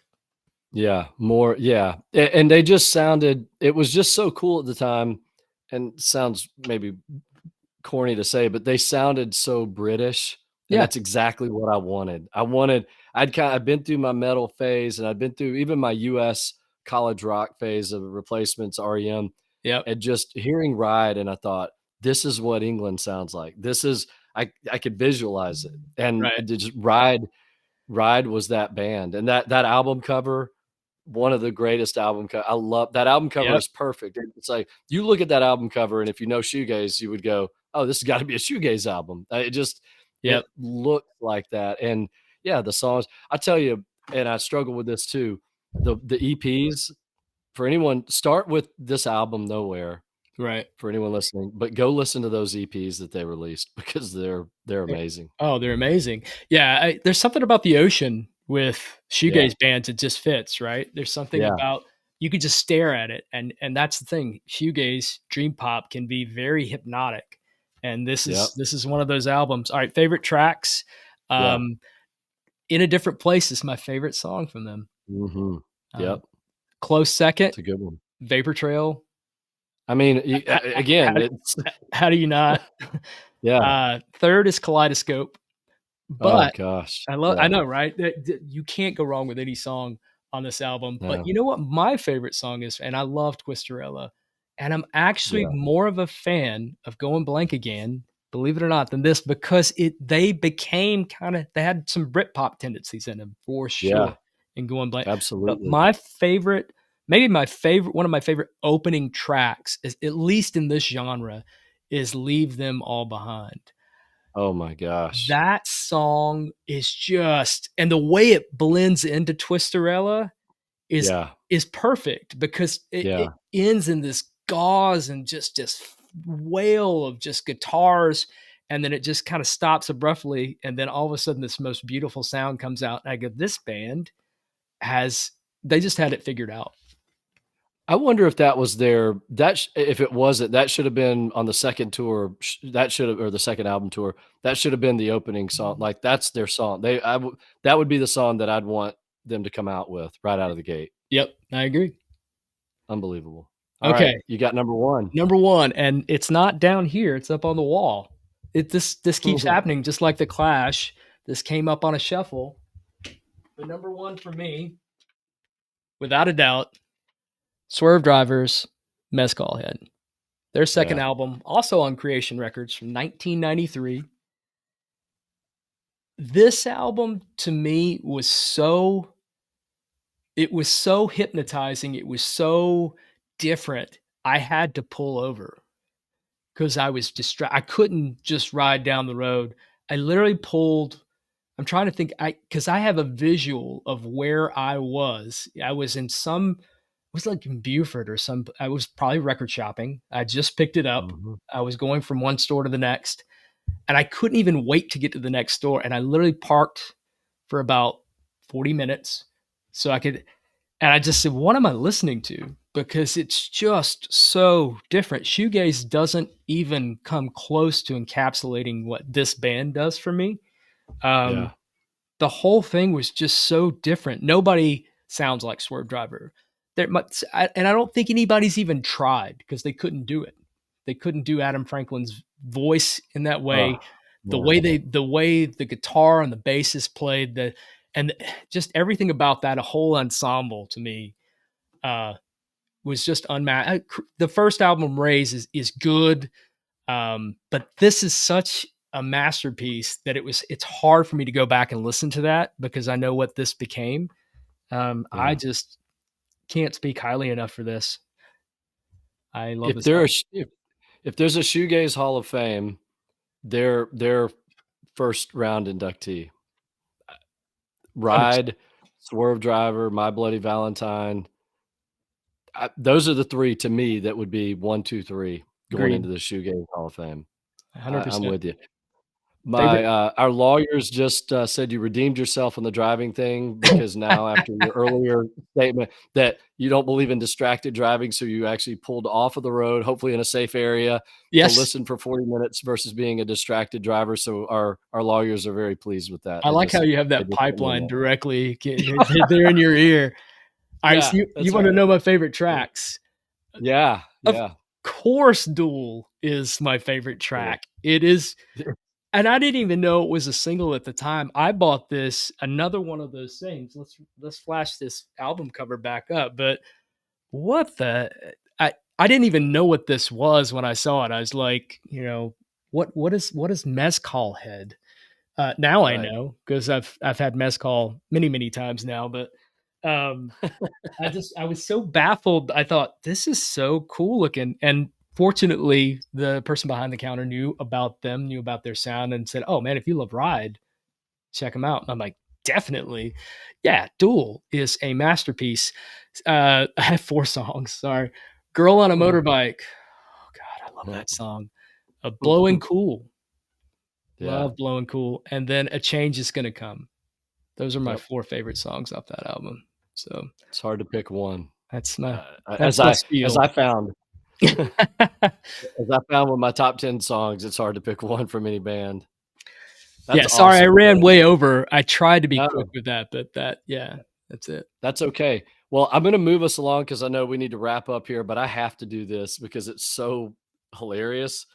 yeah, more yeah, and they just sounded it was just so cool at the time, and sounds maybe corny to say, but they sounded so British, and
Yeah.
that's exactly what I wanted. I'd been through my metal phase, and I'd been through even my US college rock phase of Replacements, REM,
Yep.
and just hearing Ride, and I thought, "This is what England sounds like." This is I could visualize it, and
Right.
just Ride was that band, and that album cover, one of the greatest album I love that album cover
Yep.
is perfect. It's like you look at that album cover, and if you know shoegaze, you would go, "Oh, this has got to be a shoegaze album." It
Yep.
looks like that, and yeah, the songs. I tell you, and I struggle with this too. The EPs for anyone, start with this album, Nowhere,
Right.
for anyone listening, but go listen to those EPs that they released because they're amazing.
Oh, they're amazing. Yeah, there's something about the ocean with
Yeah,
shoegaze bands, it just fits, right? There's something
yeah,
about you could just stare at it, and that's the thing. Shoegaze, dream pop can be very hypnotic, and this
yep,
is one of those albums. All right, favorite tracks.
yeah,
Um, In a Different Place is my favorite song from them.
mhm,
Um,
yep,
close second,
it's a good one.
Vapor Trail.
I mean,
How,
again, it's
how do you not?
yeah.
Third is Kaleidoscope.
Oh
But
gosh,
I
yeah,
know, right? You can't go wrong with any song on this album. But
no,
you know what my favorite song is? And I love Twisterella. And I'm actually
yeah,
more of a fan of Going Blank Again, believe it or not, than this because they became they had some Britpop tendencies in them for
yeah,
sure in Going Blank. But
absolutely.
my favorite, maybe my favorite, one of my favorite opening tracks is, at least in this genre, is Leave Them All Behind.
Oh my gosh,
That song is just, and the way it blends into Twisterella is
yeah,
is perfect because it
yeah.
ends in this gauze and just this wail of just guitars, and then it just kind of stops abruptly, and then all of a sudden this most beautiful sound comes out, and I go, this band has, they just had it figured out.
I wonder if that was their if it wasn't, that should have been on the second tour, that should have, or the second album tour, that should have been the opening song, like, that's their song. That would be the song that I'd want them to come out with right out of the gate.
Yep, I agree.
Unbelievable. Alright,
Okay,
you got number 1.
number one, and it's not down here; it's up on the wall. This keeps happening, just like the Clash. This came up on a shuffle. But number one for me, without a doubt, Swerve Driver's Mezcal Head. Their second
Yeah,
album, also on Creation Records from 1993. This album to me was so, it was so hypnotizing. It was so different. I had to pull over because I was distracted. I couldn't just ride down the road. I literally pulled. I'm trying to think. Because I have a visual of where I was. I was in some. It was like in Buford or some. I was probably record shopping. I just picked it up.
mhm.
I was going from one store to the next, and I couldn't even wait to get to the next store. And I literally parked for about 40 minutes so I could. And I just said, what am I listening to? Because it's just so different. Shoegaze doesn't even come close to encapsulating what this band does for me. Um,
Yeah,
the whole thing was just so different. Nobody sounds like Swerve Driver. And I don't think anybody's even tried because they couldn't do it. They couldn't do Adam Franklin's voice in that
oh,
way.
yeah.
The way the guitar and the bass is played, and just everything about that, a whole ensemble to me, uh, was just unmatched. The first album, Raise, is good, but this is such a masterpiece that it's hard for me to go back and listen to that because I know what this became. I
Yeah.
just can't speak highly enough for this. I love
If
this
there
album.
is if there's a Shoegaze Hall of Fame, their first round inductee.
100%.
Ride, Swerve Driver, My Bloody Valentine. Those are the 3 to me that would be 1, 2, 3 going
Agreed.
into the Shoegaze Hall of Fame. I'm
100%.
with you.
Favorite?
Our lawyers just, said you redeemed yourself on the driving thing because now after your earlier statement that you don't believe in distracted driving, so you actually pulled off of the road, hopefully in a safe area, to
Yes.
listen for 40 minutes versus being a distracted driver, so our lawyers are very pleased with that.
I like how you have
They
that
just let me
pipeline
know.
directly there in your ear. All right, so
Yeah,
you
that's
want to
right.
know my favorite tracks?
Yeah,
Of
yeah.
course, Duel is my favorite
Cool.
track. It is, and I didn't even know it was a single at the time. I bought this, another one of those things. Let's flash this album cover back up. But what the, I didn't even know what this was when I saw it. I was like, what is Mezcal Head? Now I
Right.
know because I've had mezcal many times now. But Um, I was so baffled. I thought this is so cool looking, and fortunately, the person behind the counter knew about them, knew about their sound, and said, "Oh man, if you love Ride, check them out." And I'm like, definitely, yeah. Duel is a masterpiece. I have 4 songs. Sorry, "Girl on a Motorbike." Oh God, I love that song. "Blowing Cool."
Yeah.
Love "Blowing Cool," and then "A Change Is Gonna Come." Those are my
Yep.
4 favorite songs off that album. So
It's hard to pick one.
that's my
As
that's my
as
spiel.
I found as I found with my top 10 songs, it's hard to pick one from any band.
Yeah,
That's
sorry, I
awesome,
ran
Craig.
way over. I tried to be quick
No,
with that, but yeah, that's it.
that's okay. Well, I'm gonna move us along because I know we need to wrap up here, but I have to do this because it's so hilarious.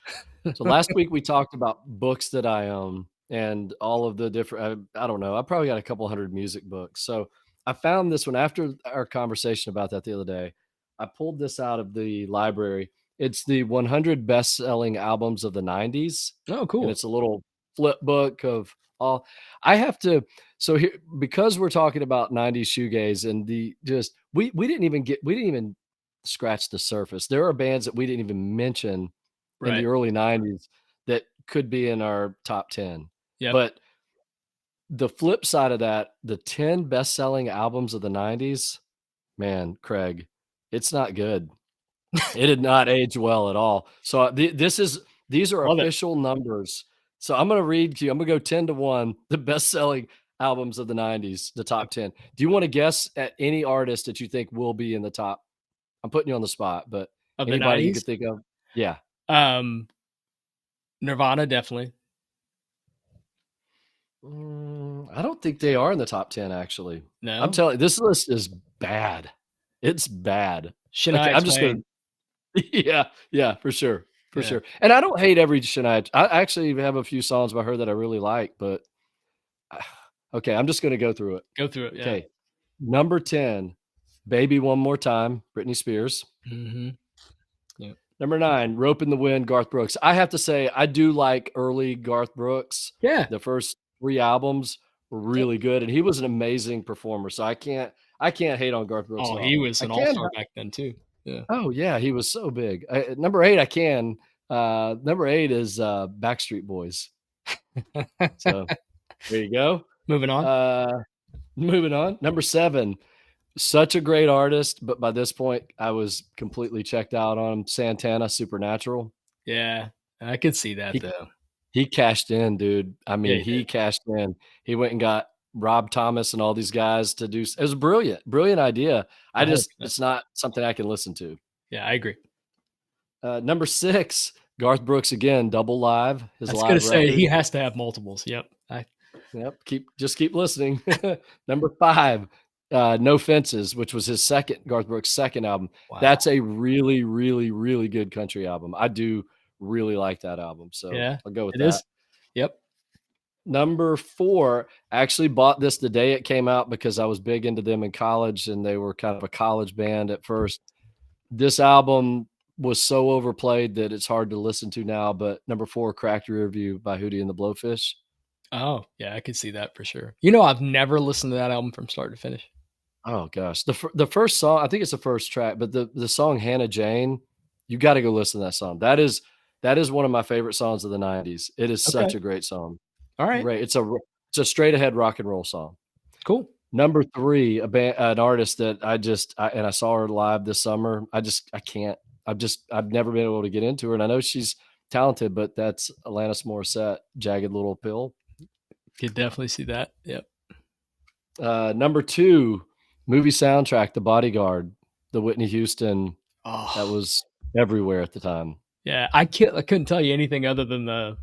So last week we talked about books that I own and all of the different I don't know, I probably got a couple hundred music books. So I found this one after our conversation about that the other day. I pulled this out of the library. It's the 100 best-selling albums of the 90's,
Oh,
and
cool.
it's a little flip book of all I have to so here because we're talking about 90's shoegaze and the just we didn't even scratch the surface. There are bands that we didn't even mention in the
Right.
early 90's that could be in our top 10.
Yep.
But the flip side of that, the 10 best-selling albums of the 90's, man, Craig, it's not good. It did not age well at all. So, these are
Love it.
official numbers. So, I'm gonna read to you I'm gonna go 10 to 1, the best-selling albums of the 90's, the
Yep.
top 10. Do you wanna guess at any artist that you think will be in the top? I'm putting you on the spot, but
Of the
anybody you
90s?
could think of? Yeah.
Um, Nirvana, definitely.
I don't think they are in the top 10, actually. I'm
No?
telling this list is bad. It's bad. Okay,
Shania
I'm just gonna
Twain.
yeah, yeah, for
Yeah.
sure. And I don't hate every Shania I actually have a few songs by her that I really like, but okay, I'm just gonna go through it.
Go through it, yeah.
Okay, number 10, "Baby One More Time," Britney Spears.
Mhm. Yep.
Number 9, "Rope in the Wind," Garth Brooks. I have to say, I do like early Garth Brooks.
Yeah.
The first 3 albums were
Yep.
really good, and he was an amazing performer, so I can't hate on Garth Brooks
Oh,
at
he
all.
was
I
an
can
all-star back then too. Yeah.
Oh, yeah, he was so big. Number 8, I can. Number 8 is, Backstreet Boys. So, there you go.
Moving on.
Uh, moving on. Number 7, such a great artist, but by this point, I was completely checked out on him, Santana, Supernatural.
Yeah. I could see that
He
though.
He cashed in, dude. I
Yeah,
mean,
he did.
he cashed in. He went and got Rob Thomas and all these guys to do it was brilliant, brilliant idea. I just
100%.
it's not something I can listen to.
Yeah, I agree.
Number 6, Garth Brooks again, Double Live,
I
his
was gonna
live
say he
record.
has to have multiples. Yep. I
Yep, keep listening. Number 5, No Fences, which was his second Garth Brooks' second album.
Wow.
That's a really, really, really good country album. I do really like that album, so
Yeah,
I'll go with
it
that.
is. Yep.
Number 4, I actually bought this the day it came out because I was big into them in college, and they were kind of a college band at first. This album was so overplayed that it's hard to listen to now, but number 4, Cracked Rear View by Hootie and the Blowfish.
Oh, yeah, I could see that for sure. You know, I've never listened to that album from start to finish.
Oh gosh, the first song, I think it's the first track, but the song Hannah Jane, you gotta go listen to that song. That is one of my favorite songs of the '90's. It is
Okay.
such a great song.
All right.
Great. It's a straight ahead rock and roll song.
Cool.
Number 3, an artist that I saw her live this summer. I can't. I've never been able to get into her, and I know she's talented, but that's Alanis Morissette, Jagged Little Pill.
Could definitely see that. Yep.
Number 2, movie soundtrack, The Bodyguard, the Whitney Houston that
Oh,
was everywhere at the time.
yeah. I couldn't tell you anything other than the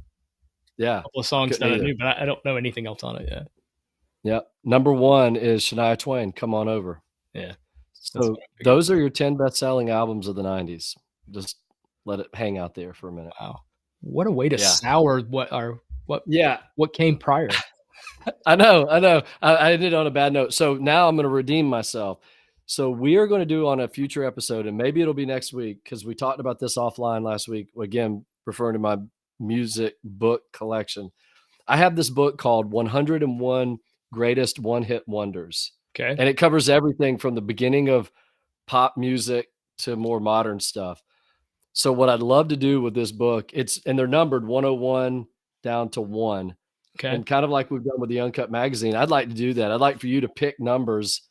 Yeah,
couple of
I
songs
couldn't
that I
either.
knew, but I don't know anything else on it yet.
Yep. Number 1 is Shania Twain, Come On Over.
Yeah, that's
So
what I figured.
those are your 10 best-selling albums of the '90's. Just let it hang out there for a minute.
Wow. What a way to
Yeah.
sour what are
Yeah.
what came prior.
I know, I know. I ended on a bad note. So now I'm gonna redeem myself. So we are gonna do on a future episode, and maybe it'll be next week because we talked about this offline last week. Again, referring to my music book collection. I have this book called 101 Greatest One Hit Wonders.
Okay.
And it covers everything from the beginning of pop music to more modern stuff. So what I'd love to do with this book, and they're numbered 101 down to 1,
Okay.
and kind of like we've done with the Uncut magazine, I'd like to do that. I'd like for you to pick numbers,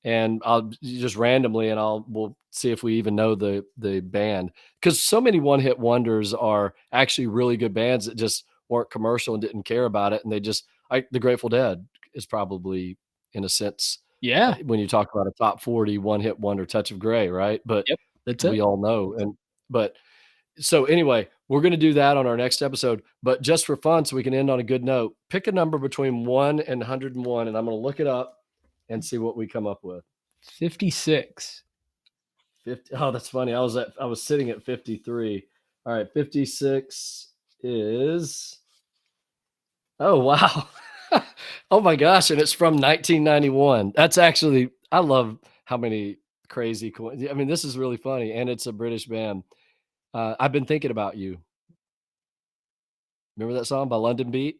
and I'll just randomly, and we'll see if we even know the band, because so many one-hit wonders are actually really good bands that just weren't commercial and didn't care about it, and they just like the Grateful Dead is probably, in a sense,
Yeah.
when you talk about a top 40 one-hit wonder, Touch of Grey, right? But
Yep. That's it.
we all know, but so anyway, we're gonna do that on our next episode, but just for fun, so we can end on a good note, pick a number between 1 and 101, and I'm gonna look it up and see what we come up with.
56.
50. Oh, that's funny. I was sitting at 53. All right, 56 is, oh wow. Oh my gosh, and it's from 1991. That's actually, I love how many crazy I mean, this is really funny, and it's a British band. I've Been Thinking About You. Remember that song by London Beat?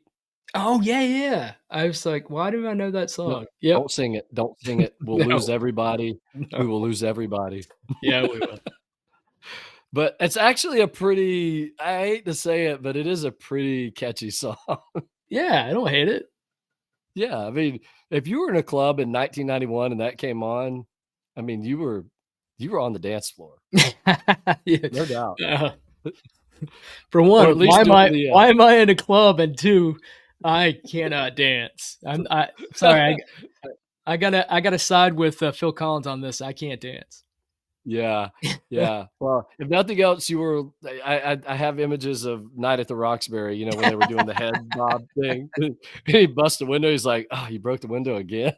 Oh, yeah, yeah. I was like, "Why do I know that
No,
song?" Yep.
don't sing it. Don't sing it. We'll lose
No,
everybody.
no.
We will lose everybody.
Yeah, we will.
But it's actually a pretty, I hate to say it, but it is a pretty catchy song.
Yeah, I don't hate it.
Yeah, I mean, if you were in a club in 1991 and that came on, I mean, you were on the dance floor,
Yeah.
no doubt.
Uh, for
Or
one,
at least doing the,
why am I in a club? And two, I cannot dance. Sorry, I gotta side with, Phil Collins on this. I can't dance.
Yeah, yeah. Well, if nothing else, you were, I have images of Night at the Roxbury, when they were doing the head bob thing. He busts the window, he's like, "Oh, you broke the window again?"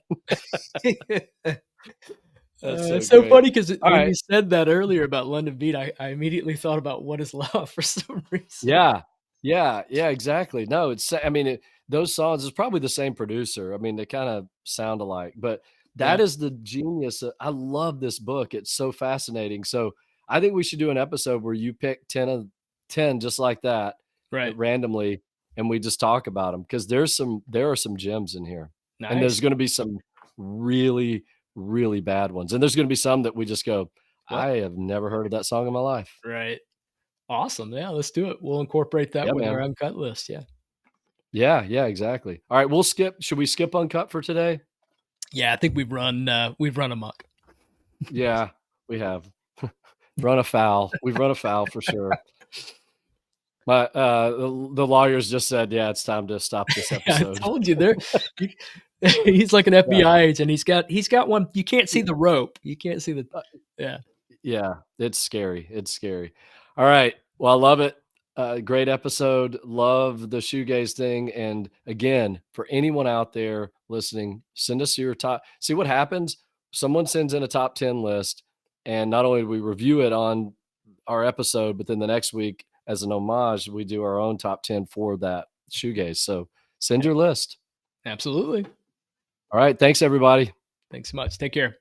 That's so
It's so
great.
funny because
All
when
right.
you said that earlier about London Beat, I immediately thought about What Is Love for some reason.
Yeah. Yeah, yeah, exactly. No, I mean, those songs is probably the same producer. I mean, they kinda sound alike, but that
Yeah,
is the genius. I love this book. It's so fascinating. So, I think we should do an episode where you pick 10 of 10 just like that,
right.
randomly, and we just talk about them, because there are some gems in here, and there's
Nice.
gonna be some really, really bad ones, and there's gonna be some that we just go,
What?
"I have never heard of that song in my life."
Right. Awesome. Yeah, let's do it. We'll incorporate that
Yeah,
with our
man.
uncut list. Yeah.
Yeah, yeah, exactly. All right, should we skip Uncut for today?
Yeah, I think we've run amok.
Yeah, we have. Run afoul. We've run afoul for sure. The lawyers just said, "Yeah, it's time to stop this
I
episode."
told you there. you- He's like an
Yeah.
FBI agent. He's got one. You can't see the rope. You can't see the.
Uh,
Yeah.
yeah, it's scary. It's scary. All right. Well, I love it. Great episode. Love the shoegaze thing. And again, for anyone out there listening, send us your top. See what happens. Someone sends in a top 10 list, and not only do we review it on our episode, but then the next week, as an homage, we do our own top 10 for that shoegaze. So send your list.
Absolutely.
All right. Thanks, everybody.
Thanks so much. Take care.